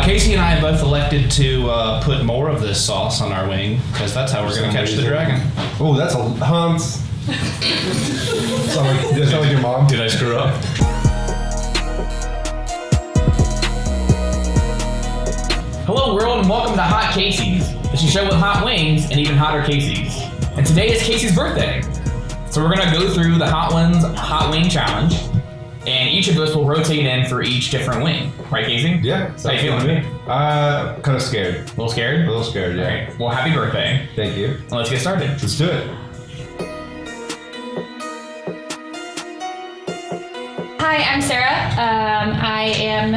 Casey and I have both elected to put more of this sauce on our wing because that's how we're going to catch the dragon. Oh, that's a Hans. Does that sound like your mom? Did I screw up? Hello world and welcome to Hot Casey's. It's a show with hot wings and even hotter Casey's. And today is Casey's birthday. So we're going to go through the Hot Ones Hot Wing Challenge. And each of us will rotate in for each different wing. Right, Casey? Yeah. How you feeling? Kind of scared. A little scared? A little scared, yeah. All right. Well, happy birthday. Thank you. Well, let's get started. Let's do it. Hi, I'm Sarah. I am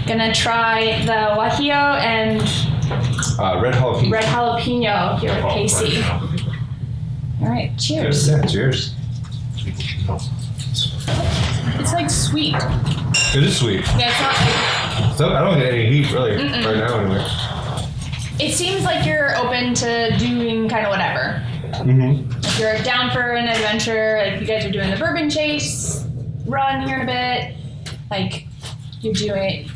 gonna try the Guajillo and Red jalapeno. red jalapeno here with Casey. All right, cheers. Yeah, cheers. It's like sweet. It is sweet. Yeah, it's not like. So I don't get any heat really right now anyway. It seems like you're open to doing kind of whatever. Mm-hmm. If you're down for an adventure, like you guys are doing the bourbon chase run here in a bit, like you're doing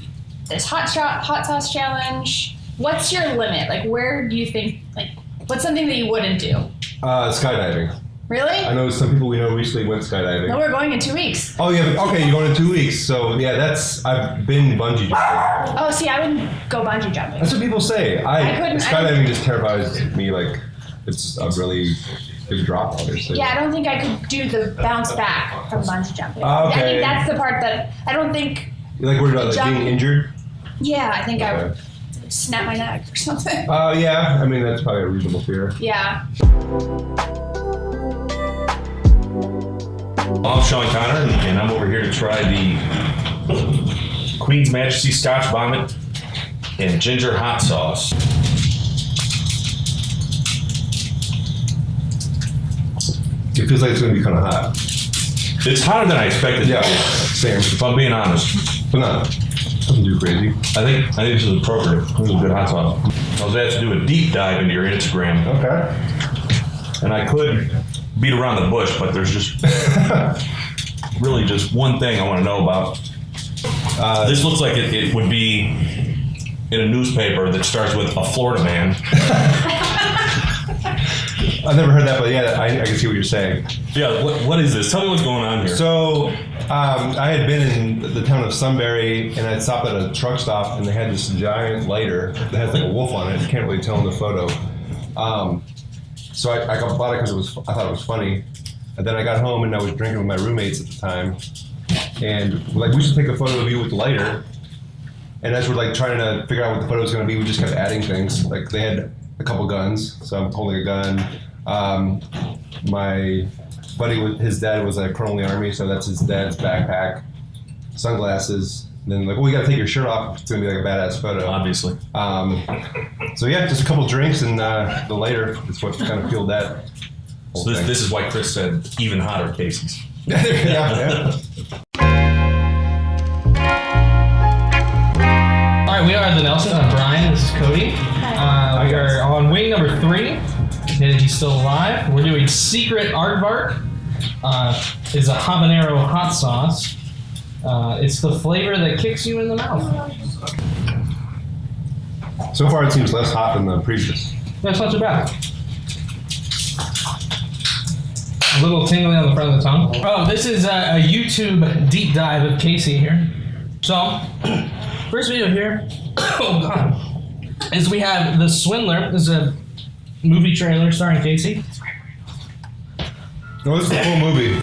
this hot sauce challenge. What's your limit? Like, where do you think? Like, what's something that you wouldn't do? Skydiving. Really? I know some people we know recently went skydiving. No, we're going in 2 weeks. Oh yeah, but, okay, you're going in 2 weeks. So yeah, I've been bungee jumping. Oh, see, I wouldn't go bungee jumping. That's what people say. Skydiving just terrifies me. Like, it's a really big drop, obviously. Yeah, I don't think I could do the bounce back from bungee jumping. Okay. I think that's the part that I don't think. You're like worried about like being injured? Yeah, I think I would snap my neck or something. Yeah. I mean, that's probably a reasonable fear. Yeah. I'm Sean Connor, and I'm over here to try the Queen's Majesty Scotch Bonnet and Ginger Hot Sauce. It feels like it's going to be kind of hot. It's hotter than I expected. Yeah, same. If I'm being honest. But nothing too crazy. I think this is appropriate. This is a good hot sauce. I was asked to do a deep dive into your Instagram. Okay. And I could beat around the bush, but there's just really just one thing I want to know about. This looks like it would be in a newspaper that starts with a Florida man. I've never heard that, but yeah, I can see what you're saying. Yeah, what is this? Tell me what's going on here. So, I had been in the town of Sunbury, and I stopped at a truck stop, and they had this giant lighter that has like a wolf on it. You can't really tell in the photo. So I bought it because I thought it was funny. And then I got home, and I was drinking with my roommates at the time, and like we should take a photo of you with the lighter. And as we're like trying to figure out what the photo was going to be, we just kept adding things. Like they had a couple guns, so I'm holding a gun. My buddy, his dad was a colonel in the army, so that's his dad's backpack, sunglasses. And then like, well, you got to take your shirt off. It's going to be like a badass photo. Obviously. So yeah, just a couple drinks and the lighter is what kind of fueled that. So this is why Chris said even hotter Casey's. Yeah. All right, we are the Nelsons. I'm Brian. This is Cody. We are on wing number 3. And he's still alive. We're doing Secret Aardvark. It's a habanero hot sauce. It's the flavor that kicks you in the mouth. So far, it seems less hot than the previous. That's not too bad. A little tingling on the front of the tongue. Oh, this is a YouTube deep dive of Casey here. So, first video here, oh god, is we have The Swindler. This is a movie trailer starring Casey. No, this is the full movie.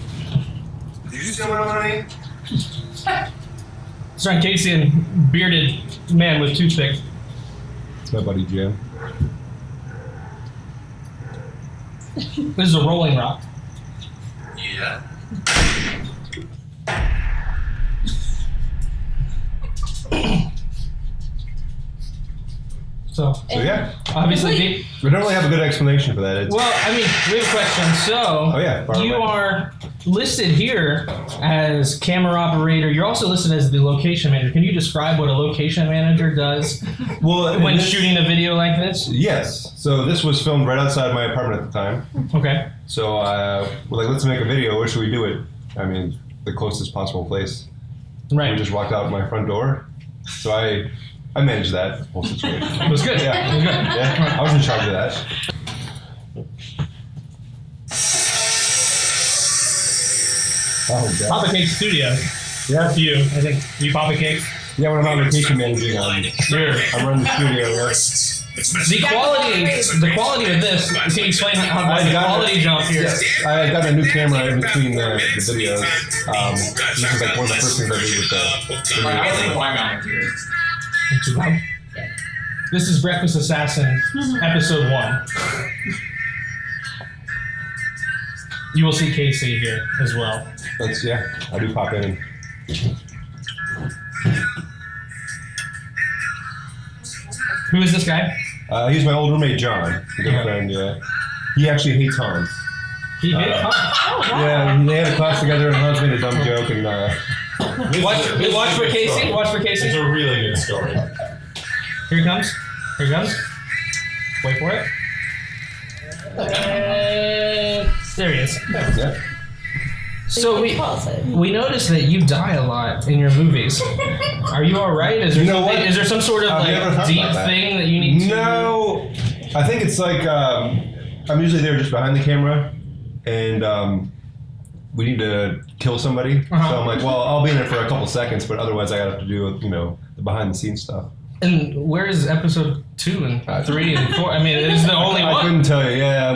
Did you see what I Starring Casey and bearded man with toothpick. It's my buddy Jim. This is a Rolling Rock. Yeah. So yeah, obviously, we don't really have a good explanation for that. well, I mean, we have a question. So, you are listed here as camera operator. You're also listed as the location manager. Can you describe what a location manager does when shooting a video like this? Yes. So this was filmed right outside my apartment at the time. Okay. So we're like, let's make a video. Where should we do it? I mean, the closest possible place. Right. We just walked out my front door. So I I managed that whole situation. It was good. Yeah. It was good. Yeah, I was in charge of that. Oh, God. Papa Cake Studio. Yeah. That's you, I think. You Papa Cake? Yeah, when I'm on vacation managing, I'm running the studio. Yeah. The quality of this, can you explain how the quality jump here? Yes, I got a new camera in between the videos. This is like one of the first things I did with the This is Breakfast Assassin, episode 1. You will see Casey here as well. I do pop in. Who is this guy? He's my old roommate, John. Good friend, yeah. He actually hates Hans. He did? Oh, wow. Yeah, they had a class together and Hans made a dumb joke and Watch for Casey. Watch for Casey. It's a really good story. Here he comes. Here he comes. Wait for it. There he is. yeah. So we noticed that you die a lot in your movies. Are you all right? Is there You know what? is there some sort of I've never like thought deep about that. thing that you need to? No, I think it's like I'm usually there just behind the camera, and we need to kill somebody. Uh-huh. So I'm like, well, I'll be in it for a couple seconds, but otherwise I have to do the behind the scenes stuff. And where is episode 2 and 3 and 4? I mean, it's the only I one. couldn't tell you. Yeah,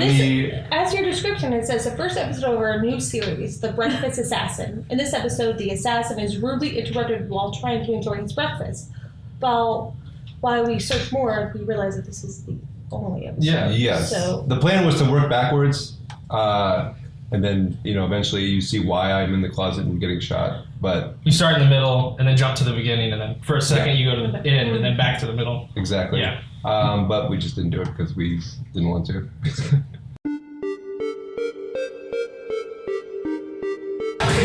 As your description, it says the first episode of our new series, The Breakfast Assassin. In this episode, the assassin is rudely interrupted while trying to enjoy his breakfast. While we search more, we realize that this is the only episode. Yeah. Yes. So The plan was to work backwards, and then eventually you see why I'm in the closet and getting shot. But You start in the middle and then jump to the beginning, and then for a second you go to the end and then back to the middle. exactly. Yeah. But we just didn't do it because we didn't want to.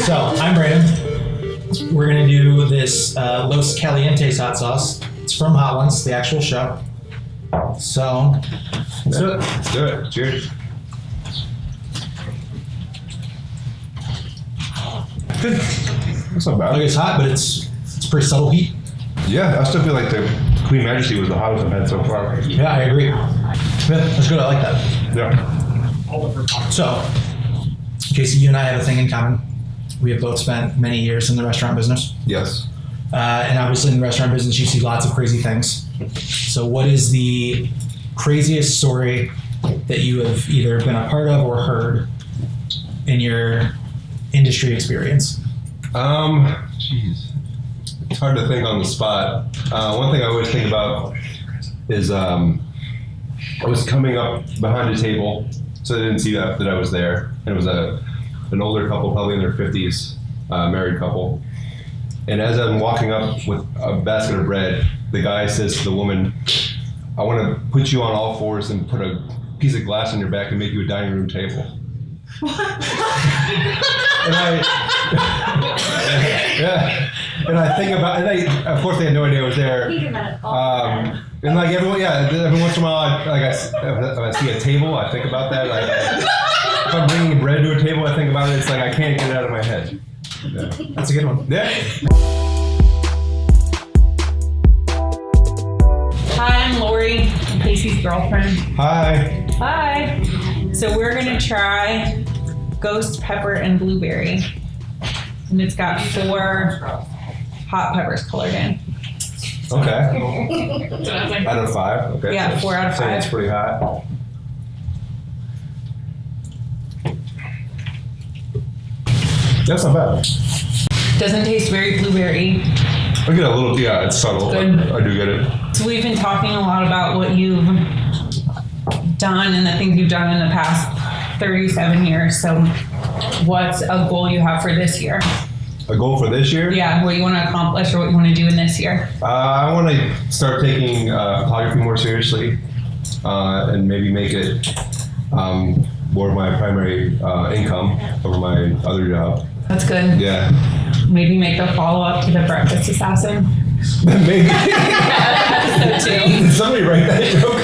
So, I'm Brandon. We're going to do this Los Calientes hot sauce. It's from Hot Ones, the actual show. So, let's do it. Let's do it. Cheers. Good. That's not Like bad. it's hot, but it's pretty subtle heat. Yeah, I still feel like the Queen Majesty was the hottest I've had so far. Yeah, I agree. Yeah, that's good. I like that. Yeah. So, Casey, you and I have a thing in common. We have both spent many years in the restaurant business. Yes. And obviously in the restaurant business, you see lots of crazy things. So what is the craziest story that you have either been a part of or heard in your industry experience? Jeez. It's hard to think on the spot. One thing I always think about is I was coming up behind a table, so they didn't see that I was there. And it was an older couple, probably in their 50s, married couple. And as I'm walking up with a basket of bread, the guy says to the woman, I want to put you on all fours and put a piece of glass on your back and make you a dining room table. And I think about, of course they had no idea I was there. And like every once in a while, if I see a table, I think about that. If I'm bringing bread to a table, I think about it. It's like I can't get it out of my head. Yeah. That's a good one. Yeah. Hi, I'm Lori, I'm Casey's girlfriend. Hi. Hi. So we're gonna try ghost pepper and blueberry. And it's got 4 hot peppers colored in. Okay. Out of 5. Okay. Yeah, 4 out of So 5. it's pretty hot. That's not bad. Doesn't taste very blueberry. I get a little, yeah, it's subtle. Good. I do get it. So we've been talking a lot about what you've done and the things you've done in the past 37 years. So what's a goal you have for this year? A goal for this year? Yeah, what you want to accomplish or what you want to do in this year? I want to start taking photography more seriously and maybe make it more of my primary income over my other job. That's good. Yeah. Maybe make a follow-up to the Breakfast Assassin. Maybe. Episode 2. Did somebody write that joke?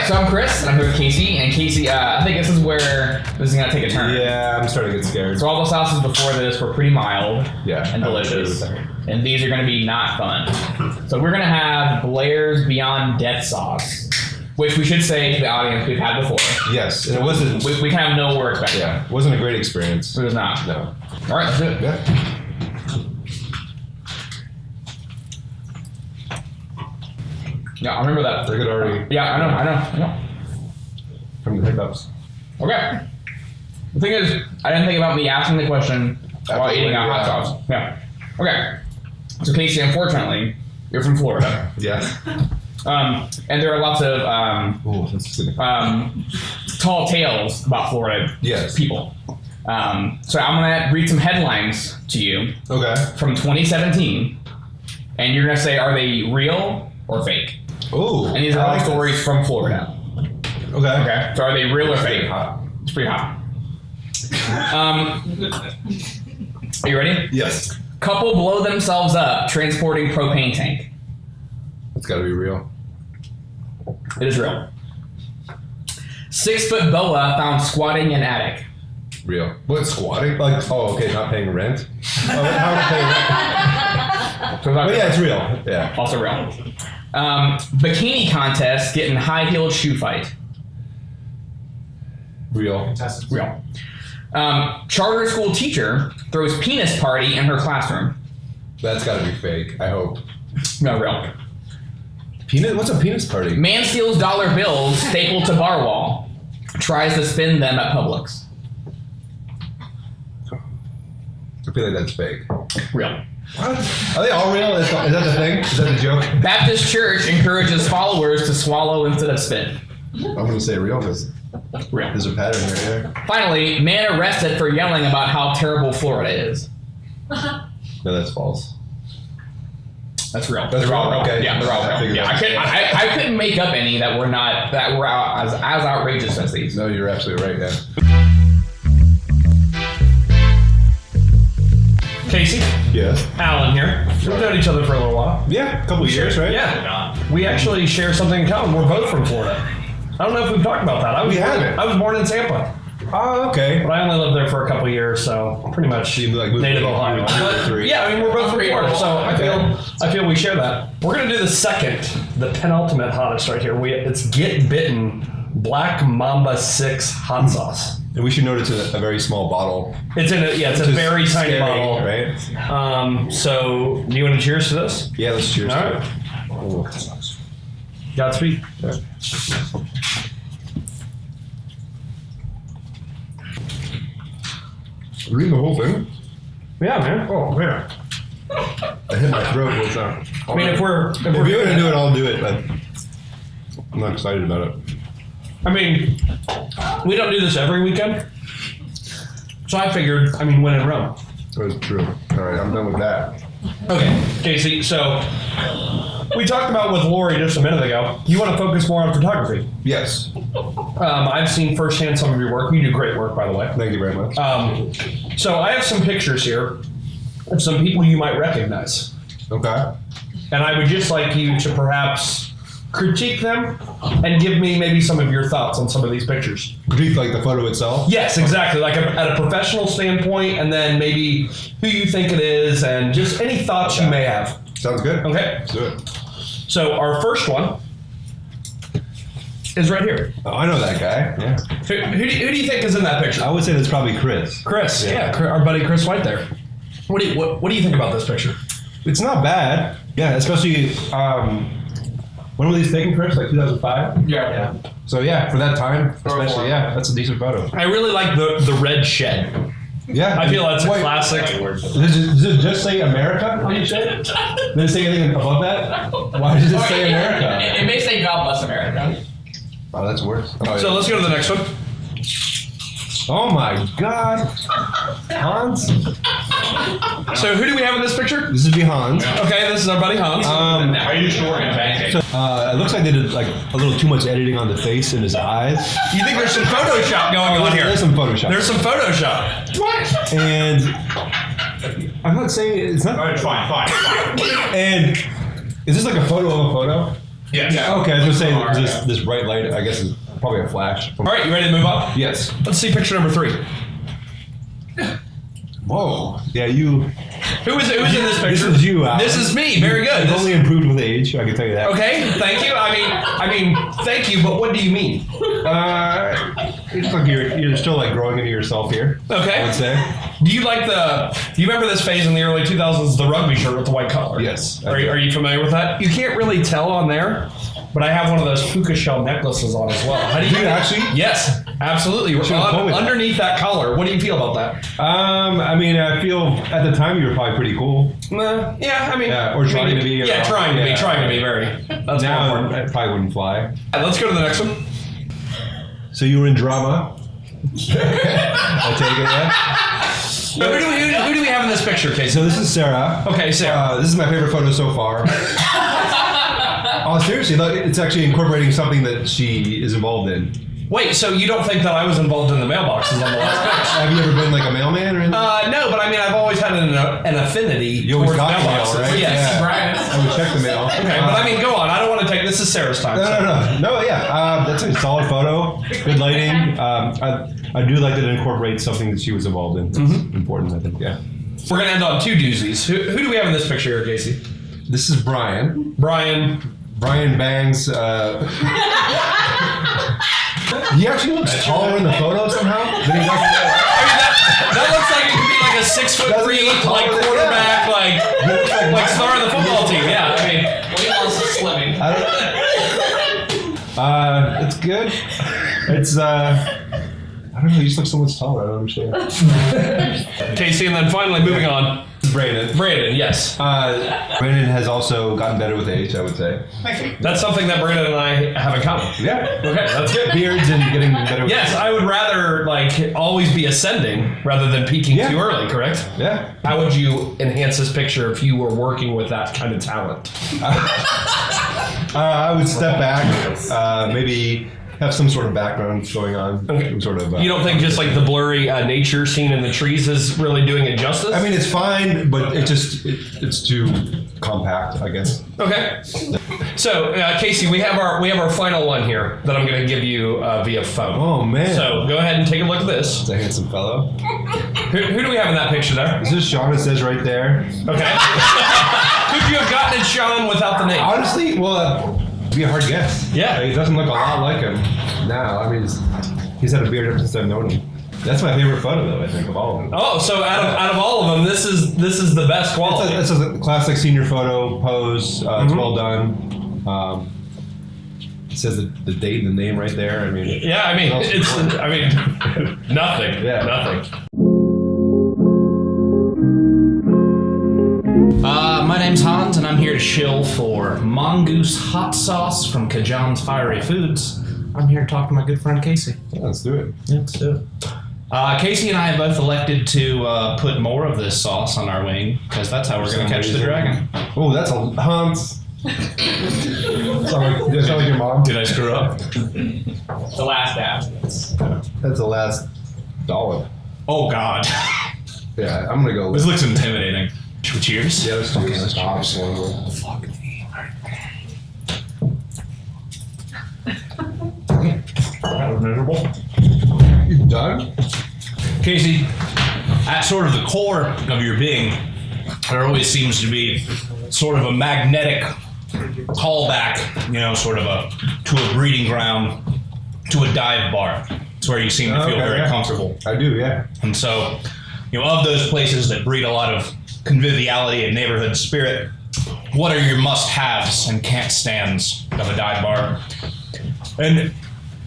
So I'm Chris, and I'm here with Casey. And Casey, I think this is where this is going to take a turn. Yeah, I'm starting to get scared. So all the sauces before this were pretty mild Yeah, and I would agree delicious. with that. And these are going to be not fun. So we're going to have Blair's Beyond Death sauce, which we should say to the audience we've had before. Yes, and it wasn't. We kind of know we're expecting. Yeah, it wasn't a great experience. It was not. No. All right, let's do it. Yeah. Yeah, I remember that. They could already Yeah, I know. from the hiccups. Okay. The thing is, I didn't think about me asking the question while After eating a when, hot yeah. sauce. Yeah. Okay. So Casey, unfortunately, you're from Florida. Yeah. And there are lots of Ooh, that's good. tall tales about Florida Yes. people. So I'm gonna read some headlines to you Okay. from 2017, and you're gonna say, are they real or fake? Ooh. And these are all stories from Florida. Okay. Okay. So are they real or fake? Hot. It's pretty hot. Are you ready? Yes. Couple blow themselves up transporting propane tank. It's got to be real. It is real. 6-foot boa found squatting in attic. Real. What, squatting? Like, oh, okay, not paying rent? Oh, how are paying rent? So it's not- But yeah, it's real. Yeah. Also real. Bikini contest getting high-heeled shoe fight. Real. Real. Charter school teacher throws penis party in her classroom. That's got to be fake, I hope. No, real. Penis? What's a penis party? Man steals dollar bills stapled to bar wall. Tries to spend them at Publix. I feel like that's fake. Real. What? Are they all real? Is that the thing? Is that the joke? Baptist church encourages followers to swallow instead of spit. I'm going to say real because Real. there's a pattern right there. Finally, man arrested for yelling about how terrible Florida is. No, that's false. That's real. That's They're all real? real. Okay. Yeah, they're all I real. figured Yeah, that. I couldn't make up any that were as outrageous as these. No, you're absolutely right, yeah. Casey, Yes. Alan here. We've known each other for a little while. Yeah, a couple years, right? Yeah. We actually share something in common. We're both from Florida. I don't know if we've talked about that. We haven't. I was born in Tampa, Oh, okay. but I only lived there for a couple years, so pretty much You, like, moved native to- Ohio. you were 2 or But, 3. yeah, I mean we're both from Florida, so I feel we share that. We're gonna do the second, the penultimate hottest right here. It's Get Bitten Black Mamba 6 hot sauce. And we should note it's a very small bottle. It's a Which is very tiny scary, bottle. right? So do you want to cheers to this? Yeah, let's cheers. All to right. it. Ooh. Godspeed. Read the whole thing? Yeah, man. Oh, man. I hit my throat. What's that? I mean, if we're If you're going to do it, I'll do it, but I'm not excited about it. I mean, we don't do this every weekend, so I figured. I mean, when in Rome. That's true. All right, I'm done with that. Okay, Casey. So we talked about with Lori just a minute ago. You want to focus more on photography. Yes. I've seen firsthand some of your work. You do great work, by the way. Thank you very much. So I have some pictures here of some people you might recognize, Okay. and I would just like you to perhaps critique them and give me maybe some of your thoughts on some of these pictures. Critique like the photo itself? Yes, exactly. Like at a professional standpoint, and then maybe who you think it is, and just any thoughts you may have. Sounds good. Okay. Let's do it. So our first one is right here. Oh, I know that guy. Yeah. Who do you think is in that picture? I would say that's probably Chris. Chris. Yeah, our buddy Chris White there. What do you think about this picture? It's not bad. Yeah, especially when were these taken, Chris? Like 2005? Yeah. So yeah, for that time, especially, yeah, that's a decent photo. I really like the red shed. Yeah. I feel that's a Wait, classic. Does it just say America on your shed? Did it say anything above that? Why does it say America? It may say God bless America. Oh, that's worse. Oh, So yeah. let's go to the next one. Oh my God. Hans? So who do we have in this picture? This is Hans. Okay, this is our buddy Hans. Are you sure? It looks like they did like a little too much editing on the face and his eyes. You think there's some Photoshop going on here? There's some Photoshop. There's some Photoshop. And I'm not saying it's not. All right, fine. And is this like a photo of a photo? Yeah. Okay, I was gonna say this bright light. I guess is probably a flash. All right, you ready to move on? Yes. Let's see picture number 3. Whoa. Yeah, you. Who's in this picture? This is you, Alan. This is me. Very good. You've This- only improved with age, I can tell you that. okay, thank you. I mean, thank you. But what do you mean? It's like you're still like growing into yourself here. Okay. I would say. Do you remember this phase in the early 2000s, the rugby shirt with the white collar? Yes. Are you familiar with that? You can't really tell on there, but I have one of those puka shell necklaces on as well. How do Do you actually? Yes, absolutely. Should've told me that. Underneath that collar, what do you feel about that? I mean, I feel at the time you were probably pretty cool. Yeah, I mean, Or trying to be. Yeah, trying to be very. That's Now more important. it probably wouldn't fly. Let's go to the next one. So you were in drama. I take it, yeah? Who do we have in this picture, Casey? So this is Sarah. Okay, Sarah. This is my favorite photo so far. Oh, seriously, look, it's actually incorporating something that she is involved in. Wait, so you don't think that I was involved in the mailboxes on the last picture? Have you ever been like a mailman or anything? No, but I mean, I've always had an affinity. You always towards got the mail, mailboxes. right? Yes. Yeah. I would check the mail. Okay, but I mean, go on. I don't want to take. This is Sarah's time. so- No, yeah. That's a solid photo. Good lighting. I do like that it incorporates something that she was involved in. It's important, I think, yeah. We're gonna end on two doozies. Who do we have in this picture here, Casey? This is Brian. Brian. Brian Bangs. He actually looks taller in the photo somehow. Than he's actually. That looks like it could be like a 6'3" Doesn't he look taller like than- quarterback, He looks like star of the football team. Yeah, I mean, slimming. It's good. It's I don't know. He just looks so much taller. I don't understand. Casey, and then finally moving on. Brandon, yes. Brandon has also gotten better with age, I would say. That's something that Brandon and I have in common. Yeah. Okay, that's good. Beards and getting better with Yes, age. I would rather always be ascending rather than peaking Yeah. too early, correct? Yeah. How would you enhance this picture if you were working with that kind of talent? I would step back, maybe have some sort of background going on. Okay. Some sort of. You don't think just like the blurry nature scene in the trees is really doing it justice? I mean, it's fine, but it's too compact, I guess. Okay. So, Casey, we have our final one here that I'm going to give you via phone. Oh man. So go ahead and take a look at this. It's a handsome fellow. Who do we have in that picture there? Is this Sean? It says right there. Okay. Could you have gotten it, Sean, without the name? Honestly, well, it'd be a hard guess. Yeah. He doesn't look a lot like him now. I mean, he's had a beard ever since I've known him. That's my favorite photo, though. I think of all of them. Oh, so out of all of them, this is the best quality. It's a classic senior photo pose. It's well done. It says the date and the name right there. I mean, Yeah, I mean, nothing. Yeah. Nothing. My name's Hans, and I'm here to shill for Mongoose Hot Sauce from Kajan's Fiery Foods. I'm here to talk to my good friend Casey. yeah, let's do it. Yeah, let's do it. Casey and I have both elected to put more of this sauce on our wing, because that's how we're going to catch the dragon. Oh, that's a Hans. Sorry, did I sound like your mom? Did I screw up? The last app. That's the last dollar. Oh, God. Yeah, I'm gonna go. This looks intimidating. Cheers. Yeah, let's do this. Stop. Fuck me. That was miserable. You done? Casey, at sort of the core of your being, there always seems to be sort of a magnetic callback, sort of to a breeding ground, to a dive bar. It's where you seem to feel Okay, very yeah. comfortable. I do, yeah. And so, of those places that breed a lot of conviviality and neighborhood spirit, what are your must-haves and can't-stands of a dive bar? And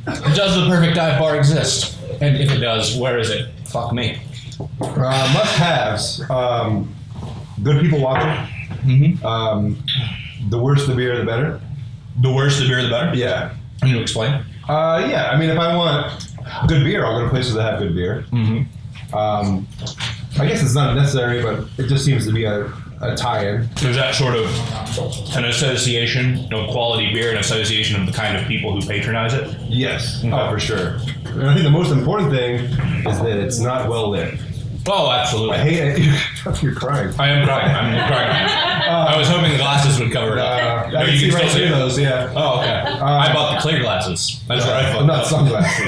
does the perfect dive bar exist? And if it does, where is it? Fuck me. Must-haves. Good people watching. Mm-hmm. The worse the beer, the better. The worse the beer, the better? Yeah. Can you explain? Yeah. I mean, if I want good beer, I'll go to places that have good beer. Mm-hmm. I guess it's not necessary, but it just seems to be a tie-in. There's that sort of an association of quality beer, an association of the kind of people who patronize it. Yes. Okay. Oh, for sure. And I think the most important thing is that it's not well lit. Oh, absolutely. I hate it. You're crying. I am crying. I'm crying. I was hoping the glasses would cover it up. I can see right through those, yeah. Oh, okay. I bought the clear glasses. That's what I thought. Not sunglasses.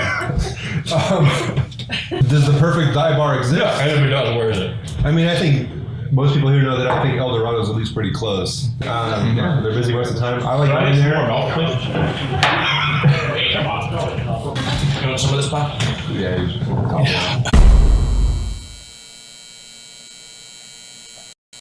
does the perfect dive bar exist? And if it does, where is it? I mean, I think most people here know that I think El Dorado's at least pretty close. They're busy most of the time. I like going there. You want some of this, Bob? Yeah.